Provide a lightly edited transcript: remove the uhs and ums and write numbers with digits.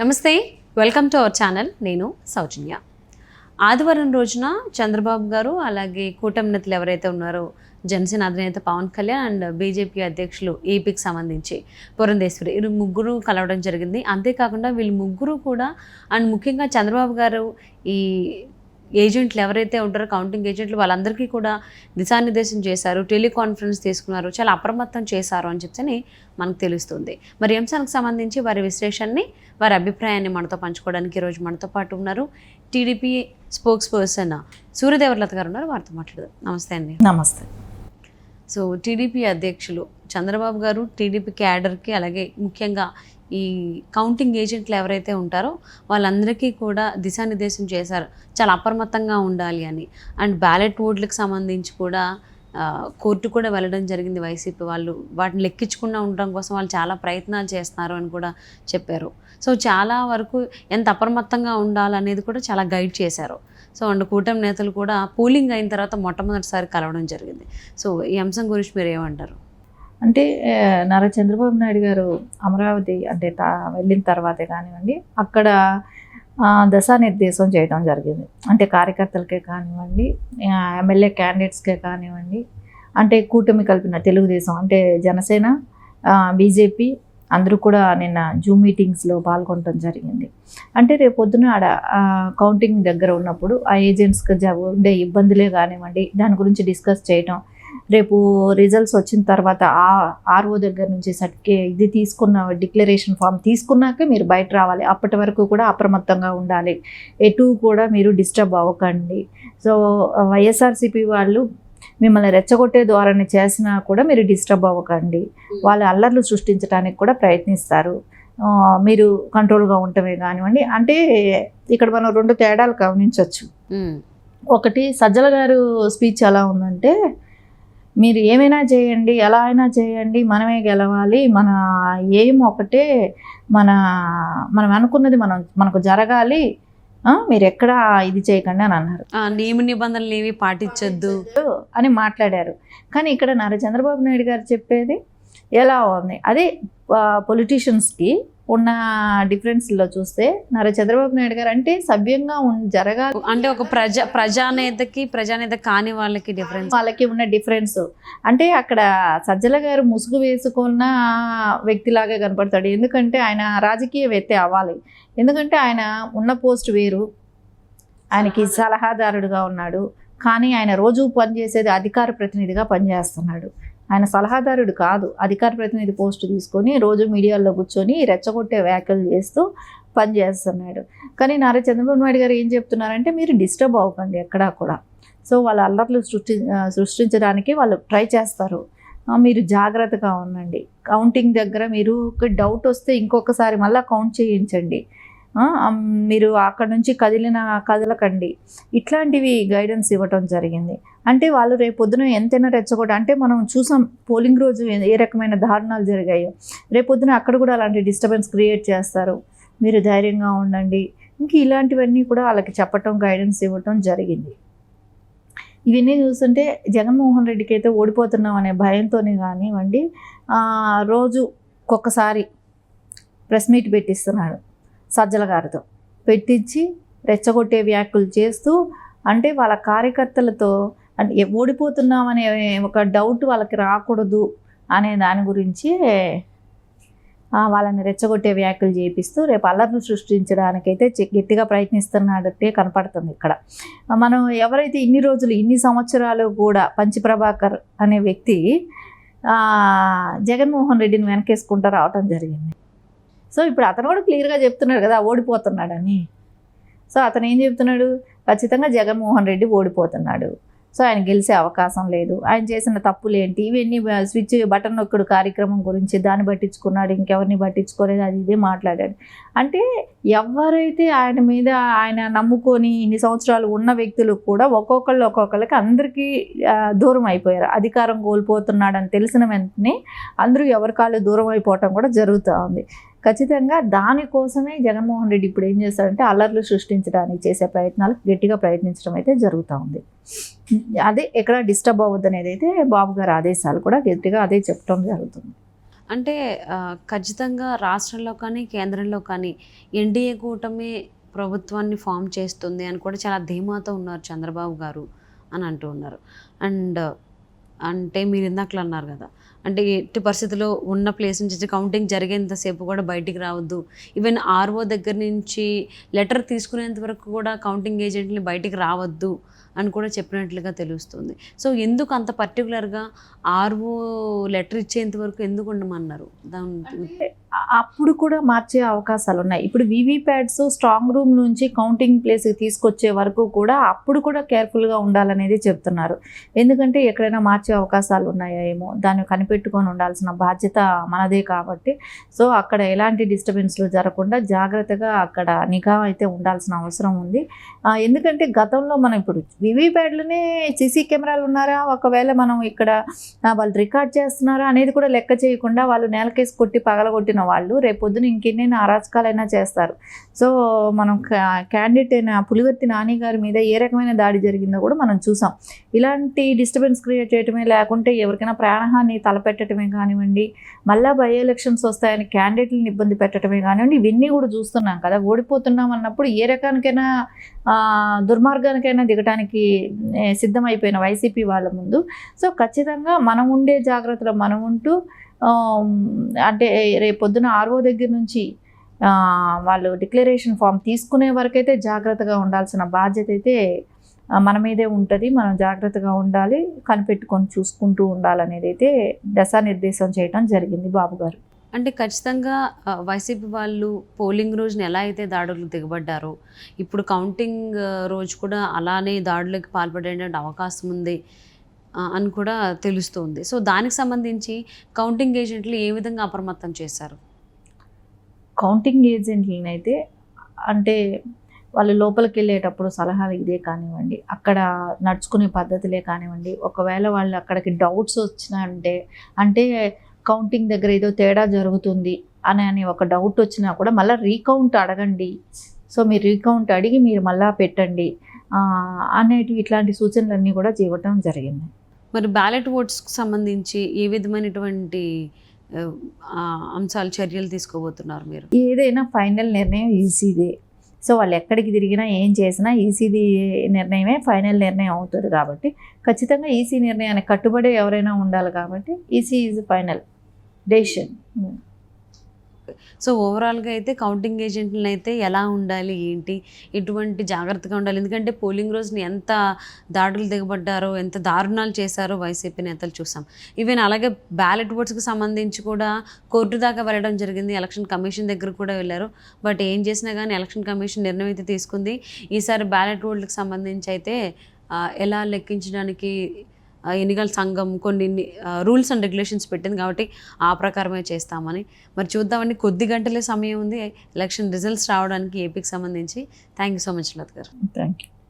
నమస్తే, welcome to our channel. నేను సౌజన్య. ఆదివారం రోజున చంద్రబాబు గారు అలాగే కూటమి నేతలు ఎవరైతే ఉన్నారో జనసేన అధినేత పవన్ కళ్యాణ్ అండ్ బీజేపీ అధ్యక్షులు ఏపీకి సంబంధించి పురంధేశ్వరి వీళ్ళు ముగ్గురు కలవడం జరిగింది. అంతేకాకుండా వీళ్ళు ముగ్గురు కూడా అండ్ ముఖ్యంగా చంద్రబాబు గారు ఈ ఏజెంట్లు ఎవరైతే ఉంటారో కౌంటింగ్ ఏజెంట్లు వాళ్ళందరికీ కూడా దిశానిర్దేశం చేశారు, టెలికాన్ఫరెన్స్ తీసుకున్నారు, చాలా అప్రమత్తం చేశారు అని చెప్పని మనకు తెలుస్తుంది. మరి అంశానికి సంబంధించి వారి విశ్లేషణని వారి అభిప్రాయాన్ని మనతో పంచుకోవడానికి ఈరోజు మనతో పాటు ఉన్నారు టీడీపీ స్పోక్స్ పర్సన్ సూర్యదేవర్లత గారు ఉన్నారు. వారితో మాట్లాడదాం. నమస్తే అండి. నమస్తే. సో టీడీపీ అధ్యక్షులు చంద్రబాబు గారు టీడీపీ క్యాడర్కి అలాగే ముఖ్యంగా ఈ కౌంటింగ్ ఏజెంట్లు ఎవరైతే ఉంటారో వాళ్ళందరికీ కూడా దిశానిర్దేశం చేశారు, చాలా అప్రమత్తంగా ఉండాలి అని. అండ్ బ్యాలెట్ ఓట్లకు సంబంధించి కూడా కోర్టు కూడా వెళ్ళడం జరిగింది. వైసీపీ వాళ్ళు వాటిని లెక్కించకుండా ఉండడం కోసం వాళ్ళు చాలా ప్రయత్నాలు చేస్తున్నారు అని కూడా చెప్పారు. సో చాలా వరకు ఎంత అప్రమత్తంగా ఉండాలనేది కూడా చాలా గైడ్ చేశారు. సో అండ్ కూటమి నేతలు కూడా పోలింగ్ అయిన తర్వాత మొట్టమొదటిసారి కలవడం జరిగింది. సో ఈ అంశం గురించి మీరు ఏమంటారు? అంటే నారా చంద్రబాబు నాయుడు గారు అమరావతి అంటే వెళ్ళిన తర్వాతే కానివ్వండి, అక్కడ దశానిర్దేశం చేయడం జరిగింది. అంటే కార్యకర్తలకే కానివ్వండి, ఎమ్మెల్యే క్యాండిడేట్స్కే కానివ్వండి, అంటే కూటమి కలిపిన తెలుగుదేశం అంటే జనసేన, బీజేపీ అందరూ కూడా నిన్న జూమ్ మీటింగ్స్లో పాల్గొనడం జరిగింది. అంటే రేపు పొద్దున ఆడ కౌంటింగ్ దగ్గర ఉన్నప్పుడు ఆ ఏజెంట్స్కి ఉండే ఇబ్బందులే కానివ్వండి, దాని గురించి డిస్కస్ చేయటం, రేపు రిజల్ట్స్ వచ్చిన తర్వాత ఆర్ఓ దగ్గర నుంచి ఇది తీసుకున్న డిక్లరేషన్ ఫామ్ తీసుకున్నాకే మీరు బయట రావాలి, అప్పటి వరకు కూడా అప్రమత్తంగా ఉండాలి, ఎటు కూడా మీరు డిస్టర్బ్ అవ్వకండి. సో వైఎస్ఆర్సీపీ వాళ్ళు మిమ్మల్ని రెచ్చగొట్టే ద్వారానే చేసినా కూడా మీరు డిస్టర్బ్ అవ్వకండి, వాళ్ళు అల్లర్లు సృష్టించడానికి కూడా ప్రయత్నిస్తారు, మీరు కంట్రోల్గా ఉండటమే కానివ్వండి. అంటే ఇక్కడ మనం రెండు తేడాలు గమనించవచ్చు. ఒకటి, సజ్జల గారు స్పీచ్ ఎలా ఉందంటే, మీరు ఏమైనా చేయండి, ఎలా అయినా చేయండి, మనమే గెలవాలి, మన ఎయిమ్ ఒకటే, మనం అనుకున్నది మనకు జరగాలి, మీరు ఎక్కడ ఇది చేయకండి అని అన్నారు. నియమ నిబంధనలు ఏవి పాటించొద్దు అని మాట్లాడారు. కానీ ఇక్కడ నారా చంద్రబాబు నాయుడు గారు చెప్పేది ఎలా ఉంది, అదే పొలిటీషియన్స్కి ఉన్న డిఫరెన్స్లో చూస్తే నారా చంద్రబాబు నాయుడు గారు అంటే సభ్యంగా జరగాలి, అంటే ఒక ప్రజానేత కాని వాళ్ళకి ఉన్న డిఫరెన్స్. అంటే అక్కడ సజ్జల గారు ముసుగు వేసుకున్న వ్యక్తిలాగా కనపడతాడు. ఎందుకంటే ఆయన రాజకీయవేత్త అవ్వాలి, ఎందుకంటే ఆయన ఉన్న పోస్ట్ వేరు, ఆయనకి సలహాదారుడుగా ఉన్నాడు. కానీ ఆయన రోజు పనిచేసేది అధికార ప్రతినిధిగా పనిచేస్తున్నాడు. ఆయన సలహాదారుడు కాదు, అధికార ప్రతినిధి పోస్ట్ తీసుకొని రోజు మీడియాలో కూర్చొని రెచ్చగొట్టే వ్యాఖ్యలు చేస్తూ పనిచేస్తున్నాడు. కానీ నారా చంద్రబాబు నాయుడు గారు ఏం చెప్తున్నారంటే, మీరు డిస్టర్బ్ అవ్వకండి ఎక్కడా కూడా. సో వాళ్ళ అల్లర్లు సృష్టించడానికి వాళ్ళు ట్రై చేస్తారు, మీరు జాగ్రత్తగా ఉండండి. కౌంటింగ్ దగ్గర మీరు ఒక డౌట్ వస్తే ఇంకొకసారి మళ్ళీ కౌంట్ చేయించండి, మీరు అక్కడ నుంచి కదలకండి, ఇట్లాంటివి గైడెన్స్ ఇవ్వటం జరిగింది. అంటే వాళ్ళు రేపు పొద్దున ఎంతైనా రెచ్చగొట్ట, అంటే మనం చూసాం పోలింగ్ రోజు ఏ రకమైన దారుణాలు జరిగాయో, రేపు పొద్దున అక్కడ కూడా అలాంటి డిస్టర్బెన్స్ క్రియేట్ చేస్తారు, మీరు ధైర్యంగా ఉండండి, ఇంక ఇలాంటివన్నీ కూడా వాళ్ళకి చెప్పటం, గైడెన్స్ ఇవ్వటం జరిగింది. ఇవన్నీ చూస్తుంటే జగన్మోహన్ రెడ్డికి అయితే ఓడిపోతున్నాం అనే భయంతోనే కానివ్వండి, రోజు ఒక్కొక్కసారి ప్రెస్ మీట్ పెట్టిస్తున్నాడు సజ్జల గారితో, పెట్టించి రెచ్చగొట్టే వ్యాఖ్యలు చేస్తూ, అంటే వాళ్ళ కార్యకర్తలతో అంటే ఓడిపోతున్నామనే ఒక డౌట్ వాళ్ళకి రాకూడదు అనే దాని గురించి వాళ్ళని రెచ్చగొట్టే వ్యాఖ్యలు చేపిస్తూ రేపు అల్లర్లు సృష్టించడానికైతే గట్టిగా ప్రయత్నిస్తున్నాడంటే కనపడుతుంది. ఇక్కడ మనం ఎవరైతే ఇన్ని సంవత్సరాలు కూడా పంచి ప్రభాకర్ అనే వ్యక్తి జగన్మోహన్ రెడ్డిని వెనకేసుకుంటూ రావటం జరిగింది. సో ఇప్పుడు అతను కూడా క్లియర్గా చెప్తున్నాడు కదా ఓడిపోతున్నాడని. సో అతను ఏం చెప్తున్నాడు, ఖచ్చితంగా జగన్మోహన్ రెడ్డి ఓడిపోతున్నాడు, సో ఆయన గెలిచే అవకాశం లేదు, ఆయన చేసిన తప్పులు ఏంటి, ఇవన్నీ స్విచ్ బటన్ నొక్కుడు కార్యక్రమం గురించి దాన్ని పట్టించుకున్నాడు, ఇంకెవరిని పట్టించుకోలేదు, అది ఇదే మాట్లాడాడు. అంటే ఎవరైతే ఆయన మీద ఆయన నమ్ముకొని ఇన్ని సంవత్సరాలు ఉన్న వ్యక్తులు కూడా ఒక్కొక్కళ్ళకి అందరికీ దూరం అయిపోయారు. అధికారం కోల్పోతున్నాడని తెలిసిన వెంటనే అందరూ ఎవరి కాళ్ళు దూరం అయిపోవటం కూడా జరుగుతూ ఉంది. ఖచ్చితంగా దానికోసమే జగన్మోహన్ రెడ్డి ఇప్పుడు ఏం చేస్తాడంటే అల్లర్లు సృష్టించడానికి చేసే ప్రయత్నాలు గట్టిగా ప్రయత్నించడం అయితే జరుగుతూ ఉంది. అదే ఎక్కడ డిస్టర్బ్ అవ్వద్దు అనేది అయితే బాబు గారి ఆదేశాలు కూడా గట్టిగా అదే చెప్పడం జరుగుతుంది. అంటే ఖచ్చితంగా రాష్ట్రంలో కానీ కేంద్రంలో కానీ ఎన్డీఏ కూటమి ప్రభుత్వాన్ని ఫామ్ చేస్తుంది అని కూడా చాలా ధీమాతో ఉన్నారు చంద్రబాబు గారు అని అంటూ ఉన్నారు. అండ్ అంటే మీరు ఇందాకలు అన్నారు కదా, అంటే ఎట్టి పరిస్థితుల్లో ఉన్న ప్లేస్ నుంచి కౌంటింగ్ జరిగేంతసేపు కూడా బయటికి రావద్దు, ఈవెన్ ఆర్ఓ దగ్గర నుంచి లెటర్ తీసుకునేంత వరకు కూడా కౌంటింగ్ ఏజెంట్ని బయటికి రావద్దు అని కూడా చెప్పినట్లుగా తెలుస్తుంది. సో ఎందుకు అంత పర్టికులర్గా ఆర్ఓ లెటర్ ఇచ్చేంత వరకు ఎందుకు ఉండమన్నారు? అంటే అప్పుడు కూడా మార్చే అవకాశాలు ఉన్నాయి. ఇప్పుడు వీవీప్యాట్స్ స్ట్రాంగ్ రూమ్ నుంచి కౌంటింగ్ ప్లేస్కి తీసుకొచ్చే వరకు కూడా అప్పుడు కూడా కేర్ఫుల్గా ఉండాలనేది చెప్తున్నారు. ఎందుకంటే ఎక్కడైనా మార్చే అవకాశాలు ఉన్నాయా ఏమో, దాన్ని కనిపెట్టుకొని ఉండాల్సిన బాధ్యత మనదే కాబట్టి, సో అక్కడ ఎలాంటి డిస్టర్బెన్స్లు జరగకుండా జాగ్రత్తగా అక్కడ నిఘా అయితే ఉండాల్సిన అవసరం ఉంది. ఎందుకంటే గతంలో మనం ఇప్పుడు వీవీప్యాట్లనే సీసీ కెమెరాలు ఉన్నారా, ఒకవేళ మనం ఇక్కడ వాళ్ళు రికార్డ్ చేస్తున్నారా అనేది కూడా లెక్క చేయకుండా వాళ్ళు నేలకేసి కొట్టి పగలగొట్టిన వాళ్ళు రేపొద్దున ఇంకెన్నైనా అరాచకాలైనా చేస్తారు. సో మనం క్యాండిడేట్ అయిన పులివర్తి నాని గారి మీద ఏ రకమైన దాడి జరిగిందో కూడా మనం చూసాం. ఇలాంటి డిస్టర్బెన్స్ క్రియేట్ చేయటమే, లేకుంటే ఎవరికైనా ప్రాణహాని తలపెట్టడమే కానివ్వండి, మళ్ళీ బై ఎలక్షన్స్ వస్తాయని క్యాండిడేట్లను ఇబ్బంది పెట్టడమే కానివ్వండి, ఇవన్నీ కూడా చూస్తున్నాం కదా. ఓడిపోతున్నాం అన్నప్పుడు ఏ రకానికైనా దుర్మార్గానికైనా దిగటానికి సిద్ధమైపోయిన వైసీపీ వాళ్ళ ముందు. సో ఖచ్చితంగా మనం ఉండే జాగ్రత్తలో మనం ఉంటూ, అంటే రేపొద్దున ఆర్ఓ దగ్గర నుంచి వాళ్ళు డిక్లరేషన్ ఫామ్ తీసుకునే వరకైతే జాగ్రత్తగా ఉండాల్సిన బాధ్యత అయితే మన మీదే ఉంటుంది. మనం జాగ్రత్తగా ఉండాలి, కనిపెట్టుకొని చూసుకుంటూ ఉండాలనేది అయితే దిశానిర్దేశం చేయడం జరిగింది బాబు గారు. అంటే ఖచ్చితంగా వైసీపీ వాళ్ళు పోలింగ్ రోజున ఎలా అయితే దాడులకు దిగబడ్డారో ఇప్పుడు కౌంటింగ్ రోజు కూడా అలానే దాడులకు పాల్పడే అవకాశం ఉంది అని కూడా తెలుస్తుంది. సో దానికి సంబంధించి కౌంటింగ్ ఏజెంట్లు ఏ విధంగా అప్రమత్తం చేశారు? కౌంటింగ్ ఏజెంట్లని అయితే అంటే వాళ్ళు లోపలికి వెళ్ళేటప్పుడు సలహాలు ఇదే కానివ్వండి, అక్కడ నడుచుకునే పద్ధతులే కానివ్వండి, ఒకవేళ వాళ్ళు అక్కడికి డౌట్స్ వచ్చినాయంటే, అంటే కౌంటింగ్ దగ్గర ఏదో తేడా జరుగుతుంది అని ఒక డౌట్ వచ్చినా కూడా మళ్ళీ రీకౌంట్ అడగండి, సో మీరు రీకౌంట్ అడిగి మీరు మళ్ళీ పెట్టండి అనేటివి, ఇట్లాంటి సూచనలన్నీ కూడా ఇవ్వటం జరిగింది. మరి బ్యాలెట్ ఓట్స్కి సంబంధించి ఏ విధమైనటువంటి అంశాలు చర్యలు తీసుకోబోతున్నారు మీరు? ఏదైనా ఫైనల్ నిర్ణయం ఈసీదే. సో వాళ్ళు ఎక్కడికి తిరిగినా ఏం చేసినా ఈసీది నిర్ణయమే ఫైనల్ నిర్ణయం అవుతుంది కాబట్టి ఖచ్చితంగా ఈసీ నిర్ణయానికి కట్టుబడి ఎవరైనా ఉండాలి కాబట్టి EC is final decision. So ఓవరాల్గా అయితే కౌంటింగ్ ఏజెంట్లను అయితే ఎలా ఉండాలి, ఏంటి, ఎటువంటి జాగ్రత్తగా ఉండాలి? ఎందుకంటే పోలింగ్ రోజున ఎంత దాడులు దిగబడ్డారో, ఎంత దారుణాలు చేశారో వైసీపీ నేతలు చూసాం. ఈవెన్ అలాగే బ్యాలెట్ ఓట్స్కి సంబంధించి కూడా కోర్టు దాకా వెళ్ళడం జరిగింది, ఎలక్షన్ కమిషన్ దగ్గర కూడా వెళ్ళారు. బట్ ఏం చేసినా కానీ ఎలక్షన్ కమిషన్ నిర్ణయం అయితే తీసుకుంది. ఈసారి బ్యాలెట్ ఓట్లకు సంబంధించి అయితే ఎలా లెక్కించడానికి ఎన్నికల సంఘం కొన్ని రూల్స్ అండ్ రెగ్యులేషన్స్ పెట్టింది కాబట్టి ఆ ప్రకారమే చేస్తామని. మరి చూద్దామని, కొద్ది గంటలే సమయం ఉంది ఎలక్షన్ రిజల్ట్స్ రావడానికి ఏపీకి సంబంధించి. థ్యాంక్ యూ సో మచ్ లత గారు. Thank you.